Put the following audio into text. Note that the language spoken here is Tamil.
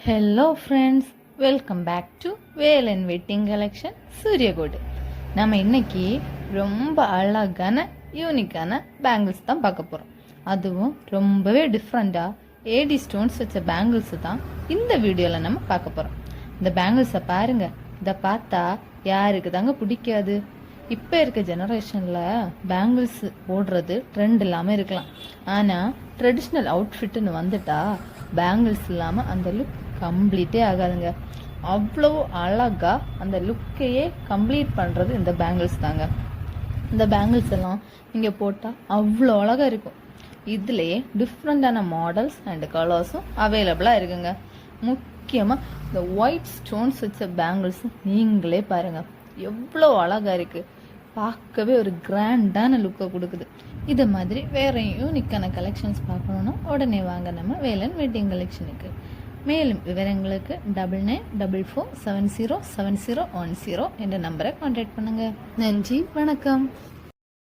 Hello friends, welcome back to Vel and wedding collection Suriyacode. நம்ம இன்னைக்கு ரொம்ப அழகான யூனிக்கான பேங்கிள்ஸ் தான் பார்க்க போகிறோம். அதுவும் ரொம்பவே டிஃப்ரெண்ட்டாக ஏடி ஸ்டோன்ஸ் வச்ச பேங்கிள்ஸ் தான் இந்த வீடியோவில் நம்ம பார்க்க போகிறோம். இந்த பேங்கிள்ஸை பாருங்க, இதை பார்த்தா யாருக்கு தாங்க பிடிக்காது? இப்போ இருக்க ஜெனரேஷனில் பேங்கிள்ஸ் போடுறது ட்ரெண்ட் இல்லாமல் இருக்கலாம், ஆனால் ட்ரெடிஷ்னல் அவுட்ஃபிட்டுன்னு வந்துட்டா பேங்கிள்ஸ் இல்லாமல் அந்த லுக் கம்ப்ளீட்டே ஆகாதுங்க. அவ்வளோ அழகாக அந்த லுக்கையே கம்ப்ளீட் பண்ணுறது இந்த பேங்கிள்ஸ் தாங்க. இந்த பேங்கிள்ஸ் எல்லாம் நீங்கள் போட்டால் அவ்வளோ அழகாக இருக்கும். இதுலேயே டிஃப்ரெண்டான மாடல்ஸ் அண்ட் கலர்ஸும் அவைலபிளாக இருக்குங்க. முக்கியமாக இந்த ஒயிட் ஸ்டோன்ஸ் வச்ச பேங்கிள்ஸ் நீங்களே பாருங்கள், எவ்வளோ அழகாக இருக்குது. பார்க்கவே ஒரு கிராண்டான லுக்கை கொடுக்குது. இது மாதிரி வேற யூனிக்கான கலெக்ஷன்ஸ் பார்க்கணுன்னா உடனே வாங்க நம்ம வேலன் வெட்டிங் கலெக்ஷனுக்கு. மேலும் விவரங்களுக்கு 9944707010 என்ற நம்பரை கான்டாக்ட் பண்ணுங்க. நன்றி, வணக்கம்.